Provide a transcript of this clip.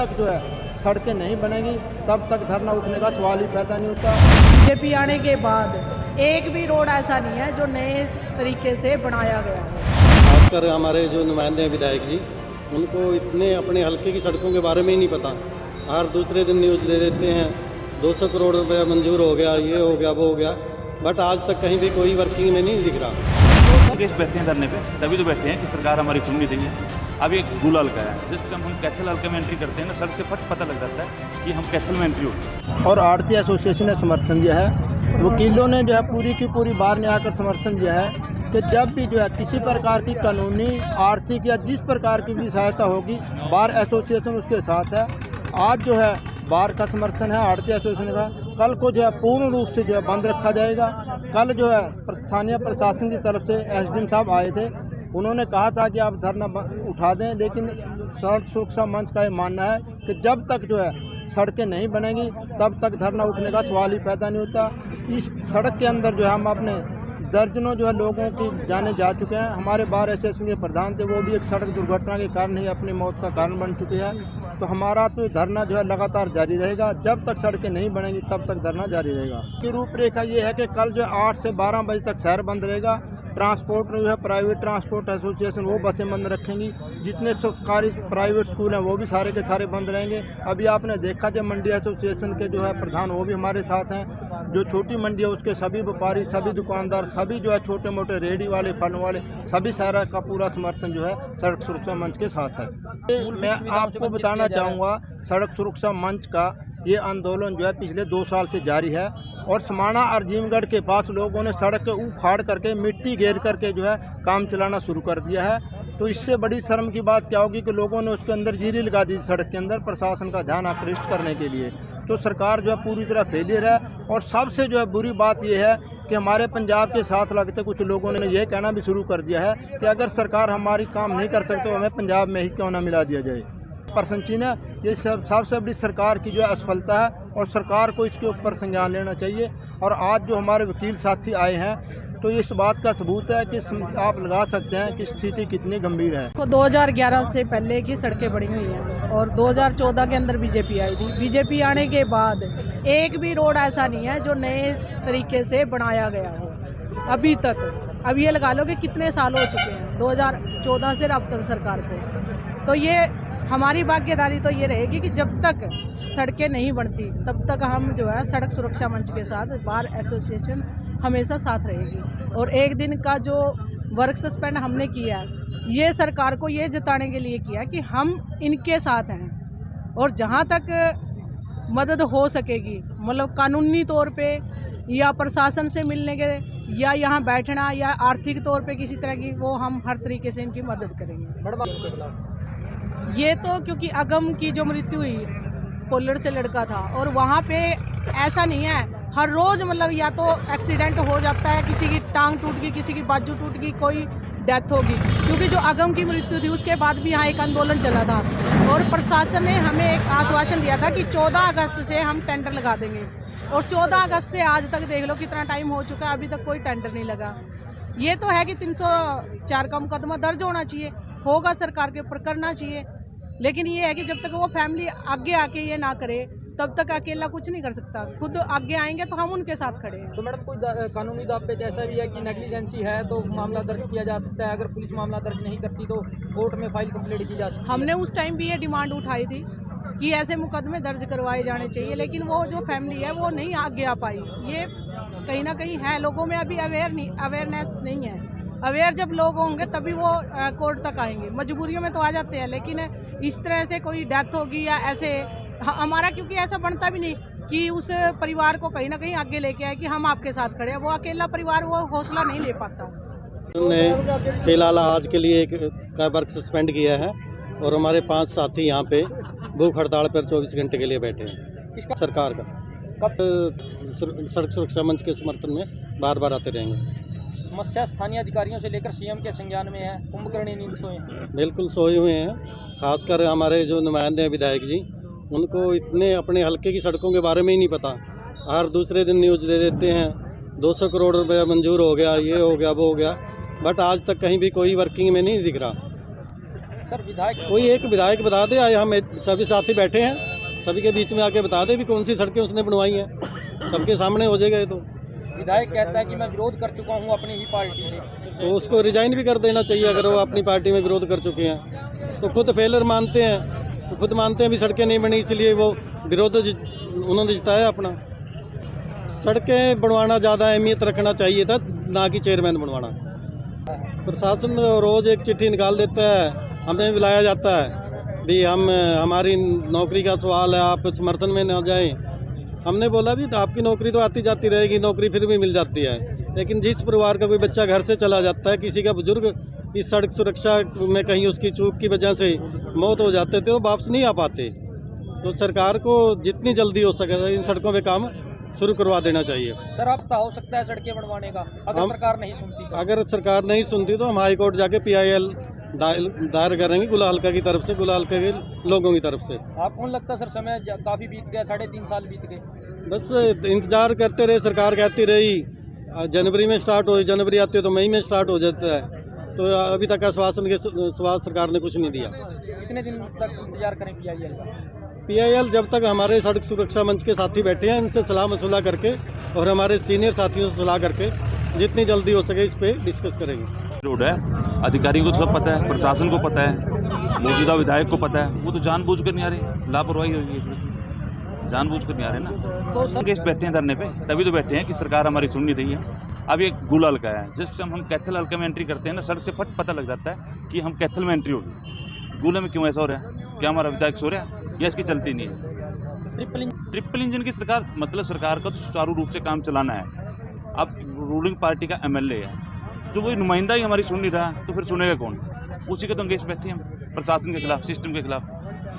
तक जो है सड़कें नहीं बनेंगी तब तक धरना उठने का सवाल ही पैदा नहीं होता। बीजेपी आने के बाद एक भी रोड ऐसा नहीं है जो नए तरीके से बनाया गया है। खासकर हमारे जो नुमाइंदे हैं विधायक जी, उनको इतने अपने हल्के की सड़कों के बारे में ही नहीं पता। हर दूसरे दिन न्यूज़ दे देते हैं 200 करोड़ रुपया मंजूर हो गया, ये हो गया, वो हो गया, बट आज तक कहीं भी कोई वर्किंग में नहीं दिख रहा। केस बैठे हैं धरने पे, तभी तो बैठे हैं कि सरकार हमारी सुन नहीं रही है। अब एक गुलाल का है, जिस टाइम हम कैथल हल्के में एंट्री करते हैं ना, सड़क से फट पता लग जाता है कि हम कैथल में एंट्री होते। और आड़ती एसोसिएशन ने समर्थन दिया है, वकीलों ने जो है पूरी की पूरी बार में आकर समर्थन दिया है कि जब भी जो है किसी प्रकार की कानूनी, आर्थिक या जिस प्रकार की भी सहायता होगी, बार एसोसिएशन उसके साथ है। आज जो है बार का समर्थन है, आड़ती एसोसिएशन का। कल को जो है पूर्ण रूप से जो है बंद रखा जाएगा। कल जो है स्थानीय प्रशासन की तरफ से एसडीएम साहब आए थे, उन्होंने कहा था कि आप धरना उठा दें, लेकिन सड़क सुरक्षा मंच का ये मानना है कि जब तक जो है सड़कें नहीं बनेंगी तब तक धरना उठने का सवाल ही पैदा नहीं होता। इस सड़क के अंदर जो है हम अपने दर्जनों जो है लोगों की जाने जा चुके हैं। हमारे बार एसोसिएशन के प्रधान थे, वो भी एक सड़क दुर्घटना के कारण ही अपनी मौत का कारण बन चुके हैं। तो हमारा तो धरना जो है लगातार जारी रहेगा, जब तक सड़कें नहीं बनेंगी तब तक धरना जारी रहेगा। की रूपरेखा ये है कि कल जो है 8 से 12 बजे तक शहर बंद रहेगा। ट्रांसपोर्ट जो है प्राइवेट ट्रांसपोर्ट एसोसिएशन वो बसें बंद रखेंगी। जितने सरकारी प्राइवेट स्कूल हैं वो भी सारे के सारे बंद रहेंगे। अभी आपने देखा जब मंडी एसोसिएशन के जो है प्रधान वो भी हमारे साथ हैं। जो छोटी मंडी है उसके सभी व्यापारी, सभी दुकानदार, सभी जो है छोटे मोटे रेहड़ी वाले, फलों वाले, सभी शहर का पूरा समर्थन जो है सड़क सुरक्षा मंच के साथ है। मैं आपको बताना चाहूँगा, सड़क सुरक्षा मंच का ये आंदोलन जो है पिछले 2 साल से जारी है और समाना और जीमगढ़ के पास लोगों ने सड़क के उखाड़ करके, मिट्टी घेर करके जो है काम चलाना शुरू कर दिया है। तो इससे बड़ी शर्म की बात क्या होगी कि लोगों ने उसके अंदर जीरी लगा दी सड़क के अंदर, प्रशासन का ध्यान आकृष्ट करने के लिए। तो सरकार जो है पूरी तरह फेलियर है। और सबसे जो है बुरी बात यह है कि हमारे पंजाब के साथ लगते कुछ लोगों ने यह कहना भी शुरू कर दिया है कि अगर सरकार हमारी काम नहीं कर सकती तो हमें पंजाब में ही क्यों ना मिला दिया जाए। परसंचीन है, ये सबसे बड़ी सरकार की जो है असफलता है और सरकार को इसके ऊपर संज्ञान लेना चाहिए। और आज जो हमारे वकील साथी आए हैं तो इस बात का सबूत है कि आप लगा सकते हैं कि स्थिति कितनी गंभीर है। 2011 से पहले की सड़कें बनी हुई हैं और 2014 के अंदर बीजेपी आई थी। बीजेपी आने के बाद एक भी रोड ऐसा नहीं है जो नए तरीके से बनाया गया हो अभी तक। अब ये लगा लो कि कितने साल हो चुके हैं 2014 से अब तक सरकार को। तो ये हमारी भागीदारी तो ये रहेगी कि जब तक सड़कें नहीं बनती तब तक हम जो है सड़क सुरक्षा मंच के साथ बार एसोसिएशन हमेशा साथ रहेगी। और एक दिन का जो वर्क सस्पेंड हमने किया है ये सरकार को ये जताने के लिए किया कि हम इनके साथ हैं और जहाँ तक मदद हो सकेगी, मतलब कानूनी तौर पे या प्रशासन से मिलने के या यहाँ बैठना या आर्थिक तौर पे किसी तरह की, वो हम हर तरीके से इनकी मदद करेंगे। ये तो क्योंकि अगम की जो मृत्यु हुई कोल्लड़ से लड़का था और वहाँ पे ऐसा नहीं है हर रोज़, मतलब या तो एक्सीडेंट हो जाता है, किसी की टांग टूट गई, किसी की बाजू टूट गई, कोई डेथ होगी। क्योंकि जो अगम की मृत्यु थी उसके बाद भी यहाँ एक आंदोलन चला था और प्रशासन ने हमें एक आश्वासन दिया था कि 14 अगस्त से हम टेंडर लगा देंगे। और 14 अगस्त से आज तक देख लो कितना टाइम हो चुका है, अभी तक कोई टेंडर नहीं लगा। ये तो है कि 304 का मुकदमा दर्ज होना चाहिए, होगा, सरकार के ऊपर करना चाहिए। लेकिन ये है कि जब तक वो फैमिली आगे आके ये ना करे तब तक अकेला कुछ नहीं कर सकता। खुद आगे आएंगे तो हम उनके साथ खड़े हैं। तो मैडम कोई कानूनी दाव पे ऐसा भी है कि नेग्लिजेंसी है तो मामला दर्ज किया जा सकता है, अगर पुलिस मामला दर्ज नहीं करती तो कोर्ट में फाइल कंप्लीट की जा सकती है। हमने उस टाइम भी ये डिमांड उठाई थी कि ऐसे मुकदमे दर्ज करवाए जाने चाहिए, लेकिन वो जो फैमिली है वो नहीं आगे आ पाई। ये कहीं ना कहीं है, लोगों में अभी अवेयरनेस नहीं है। अवेयर जब लोग होंगे तभी वो कोर्ट तक आएंगे। मजबूरियों में तो आ जाते हैं, लेकिन इस तरह से कोई डेथ होगी या ऐसे हमारा, क्योंकि ऐसा बनता भी नहीं कि उस परिवार को कहीं ना कहीं आगे लेके आए कि हम आपके साथ खड़े हैं। वो अकेला परिवार वो हौसला नहीं ले पाता। हमने फिलहाल आज के लिए एक वर्क सस्पेंड किया है और हमारे 5 साथी यहाँ पे भूख हड़ताल पर 24 घंटे के लिए बैठे हैं। किसका? सरकार का। कब सड़क सुरक्षा मंच के समर्थन में बार बार आते रहेंगे। समस्या स्थानीय अधिकारियों से लेकर सीएम के संज्ञान में है, कुंभकर्णी नींद सोए हैं। बिल्कुल सोए हुए हैं। खासकर हमारे जो नुमाइंदे हैं विधायक जी, उनको इतने अपने हल्के की सड़कों के बारे में ही नहीं पता। हर दूसरे दिन न्यूज़ दे देते हैं 200 करोड़ रुपया मंजूर हो गया, ये हो गया, वो हो गया, बट आज तक कहीं भी कोई वर्किंग में नहीं दिख रहा। सर विधायक कोई एक विधायक बता दे, आए हम सभी साथी बैठे हैं, सभी के बीच में आके बता दे भी कौन सी सड़कें उसने बनवाई हैं, सबके सामने हो जाएगा ये तो। विधायक कहता है कि मैं विरोध कर चुका हूँ अपनी ही पार्टी से। तो उसको रिजाइन भी कर देना चाहिए अगर वो अपनी पार्टी में विरोध कर चुके हैं तो। खुद फेलर मानते हैं, तो खुद मानते हैं भी सड़कें नहीं बनी, इसलिए वो विरोध उन्होंने जिताया अपना। सड़कें बनवाना ज़्यादा अहमियत रखना चाहिए था, ना कि चेयरमैन बनवाना। प्रशासन रोज़ एक चिट्ठी निकाल देता है, हमें बुलाया जाता है भी हमारी नौकरी का सवाल है, आप समर्थन में ना जाएं। हमने बोला भी तो आपकी नौकरी तो आती जाती रहेगी, नौकरी फिर भी मिल जाती है, लेकिन जिस परिवार का कोई बच्चा घर से चला जाता है, किसी का बुजुर्ग इस सड़क सुरक्षा में कहीं उसकी चूक की वजह से मौत हो जाते थे, वो वापस नहीं आ पाते। तो सरकार को जितनी जल्दी हो सके इन सड़कों पे काम शुरू करवा देना चाहिए। सर रास्ता हो सकता है सड़कें बनवाने का अगर सरकार नहीं सुनती तो? अगर सरकार नहीं सुनती तो हम हाई कोर्ट जाके PIL दायर करेंगे गुला हल्का की तरफ से, गुला हल्का के लोगों की तरफ से। आपको लगता है सर समय काफ़ी बीत गया, 3.5 साल बीत गए? बस इंतजार करते रहे, सरकार कहती रही जनवरी में स्टार्ट हो, जनवरी आती है तो मई में स्टार्ट हो जाता है, तो अभी तक आश्वासन के स्वाद सरकार ने कुछ नहीं दिया। कितने दिन तक इंतजार करें PIL का? PIL जब तक हमारे सड़क सुरक्षा मंच के साथी बैठे हैं, इनसे सलाह मशवरा करके और हमारे सीनियर साथियों से सलाह करके जितनी जल्दी हो सके इस पे डिस्कस करेंगे। रोड है, अधिकारियों को तो सब पता है, प्रशासन को पता है, मौजूदा विधायक को पता है, वो तो जानबूझ कर नहीं आ रहे, लापरवाही होगी इसमें, जानबूझ कर नहीं आ रहे ना। तो सर गेस्ट बैठे हैं धरने पे, तभी तो बैठे हैं कि सरकार हमारी सुन नहीं रही है। अब ये गुल हल्का है, जिस टाइम हम कैथल हल्के में एंट्री करते हैं ना, सड़क से फट पता लग जाता है कि हम कैथल में एंट्री होगी। गुल में क्यों ऐसा हो रहा है? क्या हमारा विधायक सो रहा है या इसकी चलती नहीं है? ट्रिपल इंजन की सरकार, मतलब सरकार का तो सुचारू रूप से काम चलाना है। अब रूलिंग पार्टी का MLA है, जो वही नुमाइंदा ही हमारी सुन नहीं रहा, तो फिर सुनेगा कौन? उसी के तो अंगेज बैठे हैं हम, प्रशासन के खिलाफ, सिस्टम के खिलाफ।